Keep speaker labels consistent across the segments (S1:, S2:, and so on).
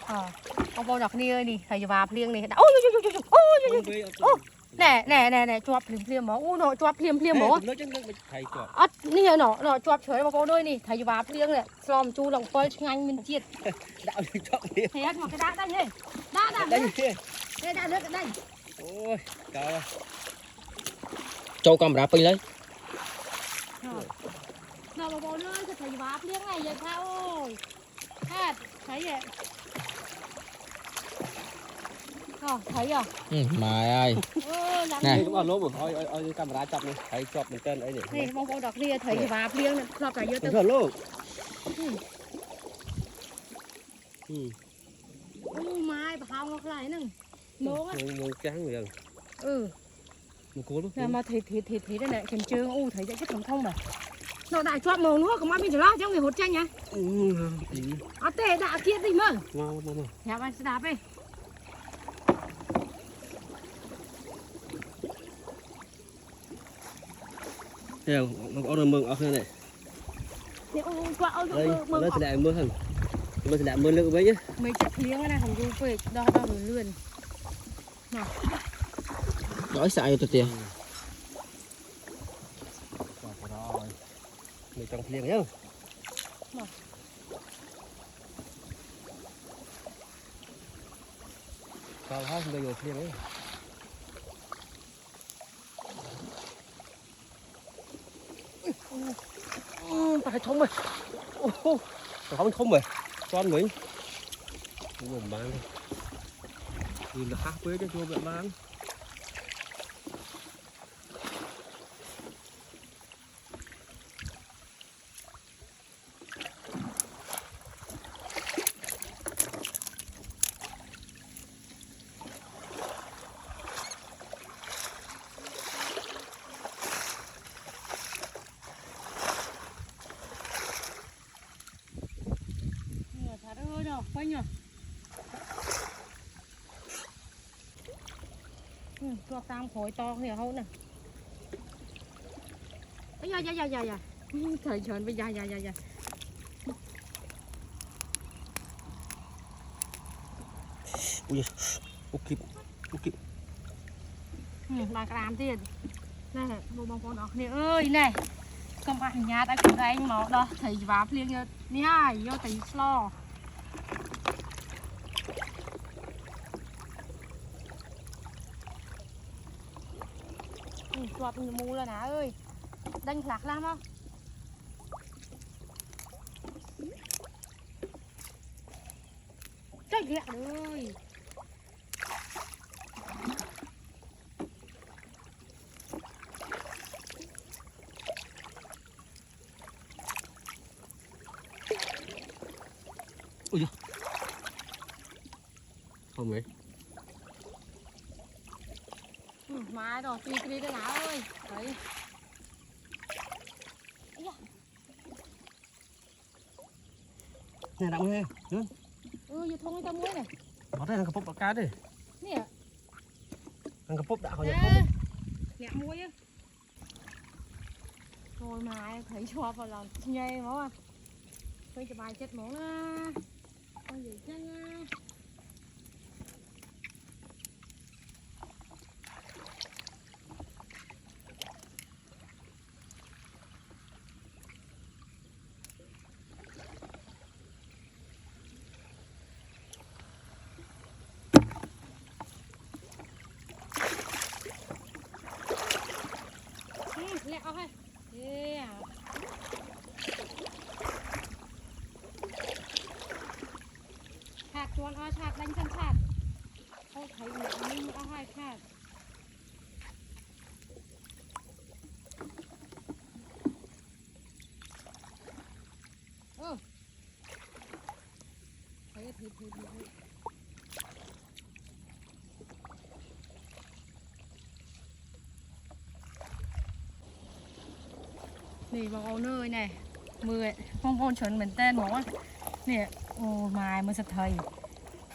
S1: ông bầu đọc nia đi thầy vào liêng này ôi nè chọp liềm máu u nó chọp liềm máu nè nó chọp trời vào bầu đôi nè thầy vào liêng này xòm chu lòng phơi nhanh mình chiết
S2: đạo đi chọp liềm
S1: thế một cái đá đây nhỉ đá
S2: đây
S1: đá nước đây
S2: ôi trời châu camera pin lấy
S1: nó vào bầu đôi thầy vào liêng này vậy sao ôi thấy vậy thấy à?
S2: Mày ơi.
S1: Này,
S2: các bạn lốp rồi, ôi camera chụp này, thấy chụp mình tên ấy để.
S1: này bông bông đọc lia thấy và liêng này, chụp lại vô
S2: từ. Lốp.
S1: Mai bà hao ngọc lại nè, nấu á.
S2: Nấu trắng rồi. Một cố luôn.
S1: Mà thì đây này, thèm trương, thấy dễ chết không mà. Nó đại chọn màu nữa, có mà mình chỉ lo cho người hột chanh nhá. Tê đã kia gì mà.
S2: Mau.
S1: Nhà bạn sẽ đạp đi.
S2: Theo, nó có mương ở đây này. Đây, nó sẽ đại mưa thằng. Nó sẽ đại mưa nước với nhé.
S1: Mấy chặt liếng này không dùng phê, đo rồi lươn.
S2: Đói xài cho tiền. Rồi. Mình trồng liếng nhá. Vào hết bây giờ liếng ấy. Phải không mày không mày con mình cũng bán nhìn là khác với cho mẹ bán
S1: quay nhở cho tam khối to thì không nè dạ thầy tròn với dạ
S2: ui kịp
S1: bà làm tiền này bông con đó này ơi này không phải nhà tại của anh mà đó thầy vào liền nha vô thầy lo chọp mù là nè ơi đánh lạc lắm không trời ghẹ ơi
S2: ui không vậy
S1: mai rồi đi đây nào ơi đấy
S2: nè đặng nghe luôn
S1: giờ thông cái muối này
S2: ở đây là cặp bọc cá đi
S1: nè
S2: cặp bọc đã khỏi
S1: nhẹ muối á rồi mà thấy cho vào lòng nhây máu à tôi cho bài chết món con gì chứ lẹ thôi chặt chuồn chặt đánh chân chặt thôi thấy mình hai chặt thấy thịt này bằng ô nơi này mưa không con chuẩn mình tên mỏ nè ô mài mới sạch thầy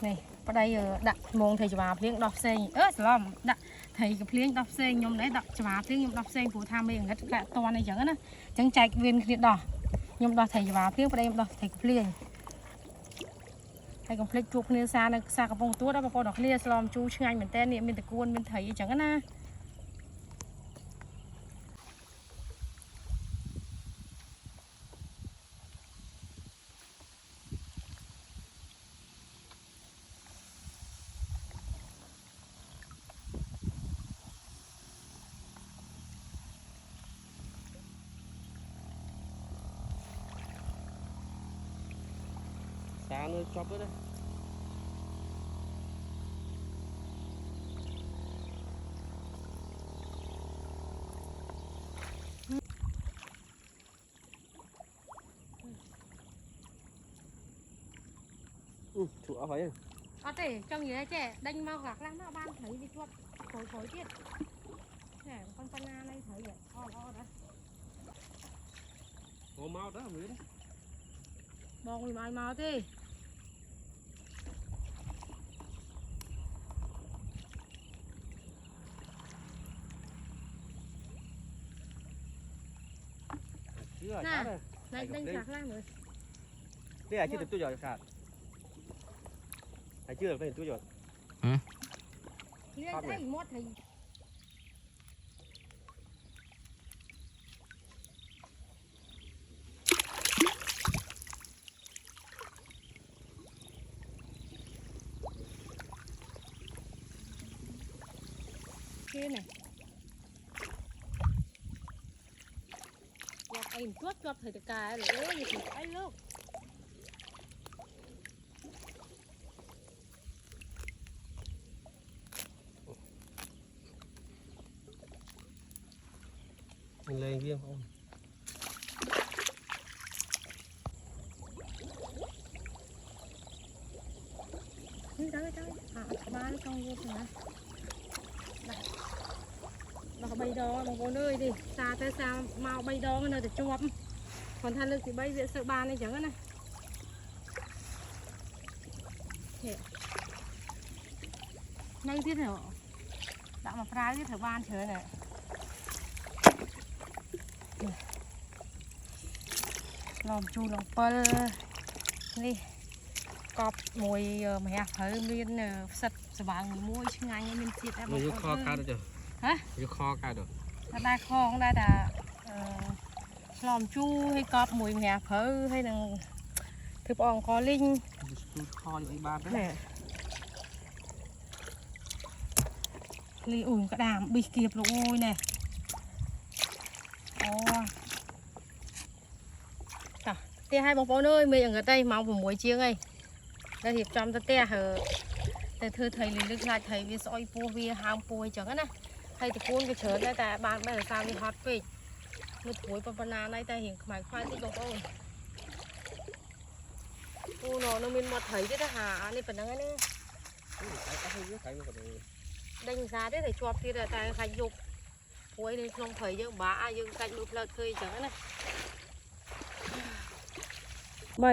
S1: này ở đây đặt môn thầy chụp liếng đọc sen làm đặt thầy chụp liếng đọc sen nhom đấy đọc chụp liếng nhom đọc sen phụ tham mình cái cả to này chẳng á chẳng chạy viên kia đỏ nhom đọc thầy chụp liếng ở đây đọc thầy chụp liếng hay còn plek chuột nè xa nè xa cái bông tuốt đó mà con đọc lia slom chu ngay mình tên niệm mình tự cuốn mình thấy chẳng na
S2: xa nó chóp đấy. Chủ áo vậy.
S1: thế trong gì đấy trẻ đánh mau gạc lắm nó ban thấy đi chuột khối khối tiết nè con pana này thấy vậy o đó
S2: Ồ mau đó Nguyễn.
S1: bong thì mai mau thế
S2: Chưa
S1: nè
S2: rồi.
S1: này đánh gạc lắm rồi
S2: Đây là chưa được tôi rồi cả. Hay chưa được đây tôi rồi.
S1: lên thấy mót thì kia này gặp anh tuốt gặp thầy tự cài rồi ơi thì anh luôn
S2: Mình lên kia không?
S1: Đây ba nó trong vô nè nó bay đo mà con ơi đi xa tới xa mau bay đo cái nơi để chụp còn than lực thì bay dễ sợ ba này chẳng này nhanh thiết hả đã mà phá thiết thở ban trời này lòng chu lòng pơ đi cọp mùi mẹ phải miên sạch sờ bằng mùi chứ ngay miên thịt em
S2: Mình kho cá được chưa?
S1: hả?
S2: Mình kho cá được.
S1: Đa kho không đa là lòng chu hay cọp mùi mẹ phải hay là thịt bò có linh
S2: Kho những ba đấy.
S1: nè ly ủn cả đàm bị kịp rồi ôi nè tia hai bông bó nơi mình ở đây mong một muối chiếng ấy đây hiệp trong ta tia hởแต่เธอไทยเลยลึกลายไทยวิสอยปูวีหางปูจังนะไทยตะกูลไปเฉินได้แต่บางแบบซาวิฮอตไปมือถวยปปนาในแต่เห็นหมายควายที่ตรงโอ้ปูนอนมินมาไทยที่ทหารนี่เป็นยังไงเนี่ยดังซาได้แต่ชอบที่แต่ใครยุกป่วยในคลองไทยเยอะบ้ายังกัดมือเพลิดเคยจังนะใบ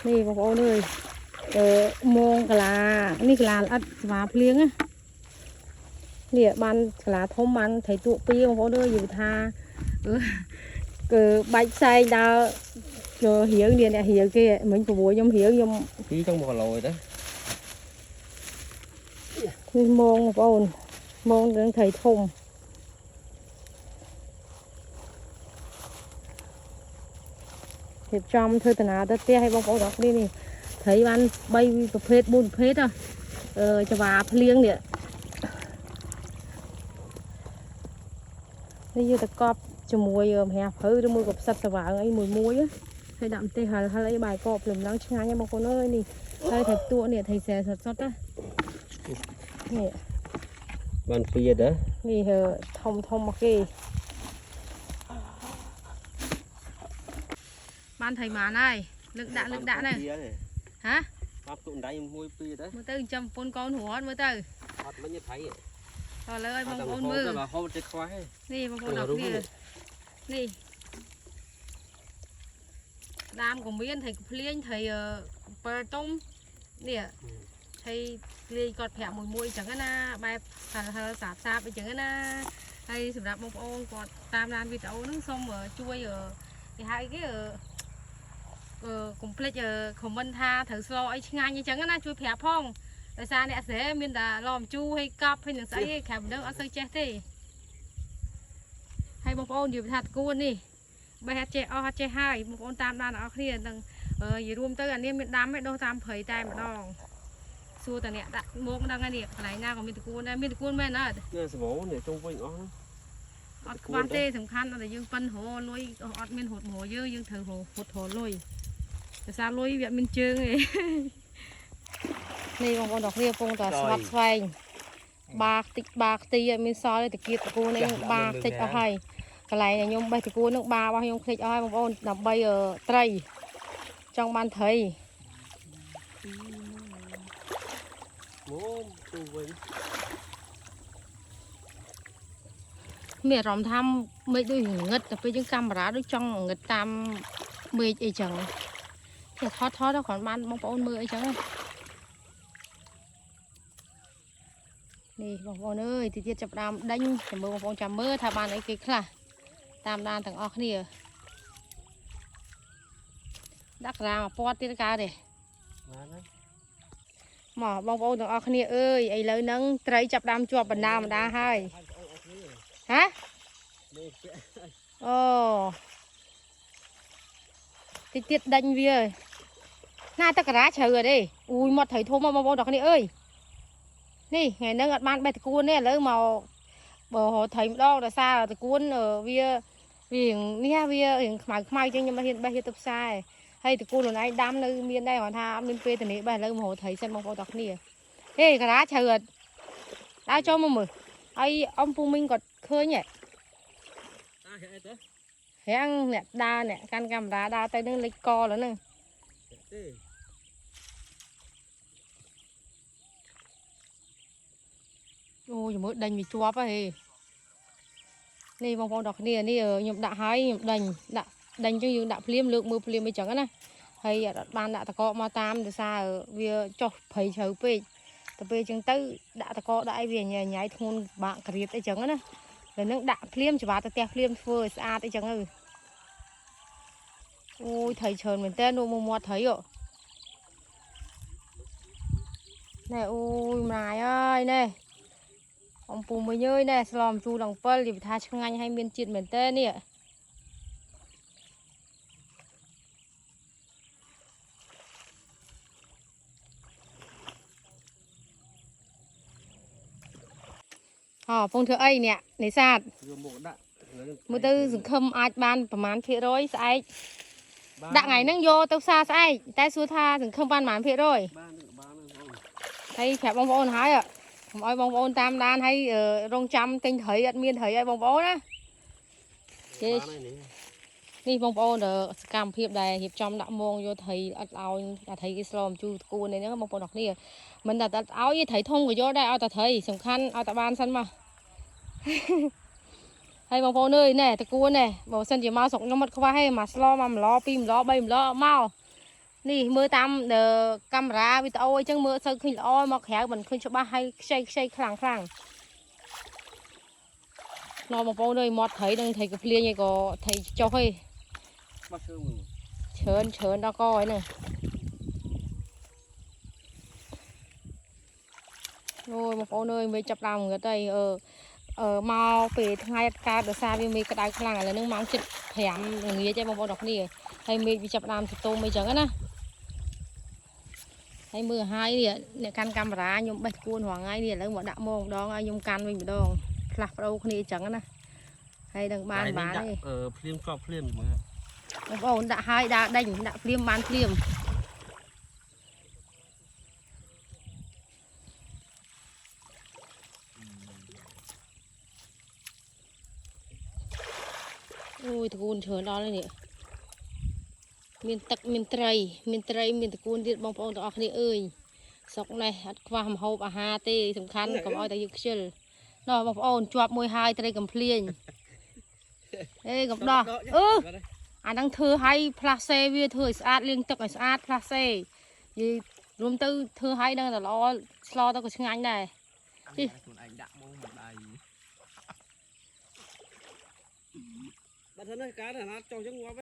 S1: นี่บอกโอ้เลยมองกะลานี่กะลาอัดสวาเพลียงอะเนี่ยบันกะลาทมมันไถตัวปีของเขาด้วยอยู่ทาใบไส้ดาวrồi hiểu liền là hiểu kia mình phục vụ trong hiểu trong
S2: tí trong bò lồi đó
S1: môn một ôn môn đến thầy thùng hiệp trong thôi từ nào tới tia hay bông bông đọc đi nè thấy ban bay phết buồn phết à cho bà liêng nè bây giờ ta cọp cho muối hẹp hơi mùi cọp sạch sạch ấy mùi muối á hay đậm tê hà hay lấy bài cọp lùm lắng chăng nha mà con ơi nè đây thầy tua nè thầy xè sọt sọt á nè
S2: bàn pia đó
S1: nè thông thông mặc gì ban thầy mà này lực đã này hả
S2: bắp tụi đáy môi pia đấy
S1: mới tới trăm con hổ mới tới
S2: hot mới như thấy
S1: rồi lời mong con mưa
S2: hôm chết khoái
S1: nè mong con đọc nè nè đam của miên thầy liên thầy bờ tôm nè thầy liên cọt phèo mùi chẳng na bài sạp sạp chẳng na hay sụp đạp mông ôn cọt tam lan vịt ấu nước sông ở chui ở thì hai cái កុំភ្លេចខមមិនថាត្រូវស្លោអីឆ្ងាញ់អញ្ចឹងណាជួយប្រាប់ផងដោយសារអ្នកស្រែមានតែឡំជូរហើយកប់ហើយនឹងស្អីក្រៅពីនឹងអត់សូវចេះទេហើយបងប្អូននិយាយថាតគួននេះបើហេតុចេះអស់អត់ចេះហើយបងប្អូនតាមដានអ្នកគ្នានឹងនិយាយរួមទៅអានេះមានដាំឯដុះតាមព្រៃតែម្ដងសួរតាអ្នកដាក់មកមិនដឹងហើយនេះកន្លែងណាក៏មានតគួនដែរមានតគួនមែនអត់
S2: នេះសបោនេះជុំវិញអស់
S1: អត់ខ្វះទេសំខាន់តែយើងប៉ិនរលុយអត់មានហត់មកយើងត្រូវហត់រលុយភាសាលុយវាមានជើងឯងនេះបងប្អូនដល់គ្នាពងតស្វាត់ស្វែងបាក់តិចបាក់ទីឲ្យមានសល់តែគៀបតគូនេះបាក់តិចអស់ហើយកន្លែងខ្ញុំបេះតគូនឹងបារបស់ខ្ញុំភ្លេចអស់ហើយបងប្អូនដើម្បីត្រីចង់បានត្រី
S2: មកទៅវិញ
S1: មានអារម្មណ៍ថាមេឃដូចងឹតតែពេលយើងកាមេរ៉ាដូចចង់ងឹតតាមមេឃអីចឹងតែថតដល់គ្រាន់បានបងប្អូនមើលអីចឹងនេះបងប្អូនអើយទីទៀតចាប់ដើមដេញចាំមើលបងប្អូនចាំមើលថាបានអីគេខ្លះតាមដានទាំងអស់គ្នាដាក់ក្រាមពាត់ទៀតកើតទេមកបងប្អូនទាំងអស់គ្នាអើយឥឡូវហ្នឹងត្រីចាប់ដើមជាប់បណ្ដាហើយហ៎អូតិចទៀតដេញវាណាតក្រាជ្រៅអត់ទេអ៊ូយមកត្រីធំមកបងប្អូនទាំងគ្នាអើយនេះថ្ងៃហ្នឹងអត់បានបេះតគួនទេឥឡូវមកបើត្រីម្ដងដោយសារតគួនវានេះវារៀងខ្មៅចឹងខ្ញុំមិនហ៊ានបេះយកទៅផ្សារហើយតគួនខ្លួនឯងដាំនៅមានដែរគាត់ថាអត់មានពេលទៅនេះបេះឥឡូវមកត្រីសិនបងប្អូនទាំងគ្នាហេក្រាជ្រៅអត់ដើរចូលមកមើលហើយអ៊ំពូមីងគាត់ឃើញហ៎រាំងអ្នកដើរអ្នកកាន់កាមេរ៉ាដើរទៅនឹងលេចកแล้วហ្នឹងអូយមើលដេញវាជាប់ហើយនេះបងប្អូនទាំងគ្នានេះខ្ញុំដាក់ហើយខ្ញុំដេញចឹងយើងដាក់ភ្លាមលើកមើលភ្លាមអីចឹងណាហើយអត់បានដាក់តកមកតាមដោយសារវាចុះព្រៃជ្រៅពេកទៅពេលចឹងទៅដាក់តកដាក់អីវាញ៉ៃធ្ងន់បាក់ក្រៀតអីចឹងណាហើយនឹងដាក់ភ្លាមច្បាស់ទៅផ្ទះភ្លាមធ្វើឲ្យស្អាតអីចឹងទៅអូយត្រីច្រើនមែនតើនោះមកមាត់ត្រីណែអូយម្លាយអើយណែអំពូមួយយើយណែស្លមជូរដល់7និយាយថាឆ្ងាញ់ហើយមានជាតិមែនតើនេះពងធ្វើអីនេះនេសាទមើលទៅសង្ឃឹមអាចបានប្រមាណភាគរយស្អែកដាក់ថ្ងៃហ្នឹងយកទៅផ្សារស្អែកតែសួរថាសង្ឃឹមបានប្រមាណភាគរយហើយប្រាប់បងប្អូនហើយកុំឲ្យបងប្អូនតាមដានហើយរងចាំទិញត្រីអត់មានត្រីឲ្យបងប្អូនណានេះបងប្អូនសកម្មភាពដែលរៀបចំដាក់មងយកត្រីអត់ឲ្យត្រីគេស្លមជូរគួននេះហ្នឹងបងប្អូនទាំងគ្នាមិនតែអត់ឲ្យត្រីធំក៏យកដែរឲ្យតែត្រីសំខាន់ឲ្យតែបានសិនមកហើយបងប្អូនអើយណែតគួនណែបើសិនជាមកស្រុកខ្ញុំអត់ខ្វះទេមកស្លមកម្ល2ម្ល3ម្លមកនេះមើលតាមកាមេរ៉ាវីដេអូអីចឹងមើលសូវឃើញល្អមកក្រៅមិនឃើញច្បាស់ហើយខ្ចីខ្លាំងណ៎បងប្អូនអើយមាត់ត្រីនឹងត្រីកាភ្លៀងឯក៏ត្រីចុះឯងមកច្រើនដល់កហើយហ្នឹងអូយបងប្អូនអើយមេចាប់ដើមងឹតហើយមកពេលថ្ងៃអត់កើតដោយសារវាមេក្តៅខ្លាំងឥឡូវហ្នឹងម៉ោង7:05ល្ងាចឯងបងប្អូនទាំងគ្នាហើយមេវាចាប់ដើមទោមអីចឹងណាហើយមើលហើយនេះអ្នកកាន់កាមេរ៉ាខ្ញុំបេះគួនរាល់ថ្ងៃនេះឥឡូវមកដាក់មកម្ដងឲ្យខ្ញុំកាន់វិញម្ដងផ្លាស់ប្ដូរគ្នាអញ្ចឹងណាហើយនឹងបានទេ
S2: ភ្លាមក៏ភ្លាមមើល
S1: បងប្អូនដាក់ហើយដាក់ដេញដាក់ភ្លាមបានភ្លាមអូយតគូនច្រើនដល់ហើយនេះមានទឹកមានត្រីមានតគូនទៀតបងប្អូនទាំងអស់គ្នាអើយស្រុកនេះអត់ខ្វះម្ហូបអាហារទេសំខាន់កុំឲ្យតែយើងខ្ជិលណោះបងប្អូនជាប់មួយហើយត្រីកំភ្លៀងអេកំដោះអាហ្នឹងធ្វើឲ្យផ្លាសេវាធ្វើឲ្យស្អាតលាងទឹកឲ្យស្អាតផ្លាសេនិយាយរួមទៅធ្វើឲ្យនឹងតែល្អស្លទៅក៏ឆ្ងាញ់ដែរជិះខ្លួនឯងដាក់មកមិនដៃបាត់ទៅនេះកើតអាណាចុះចឹងងាប់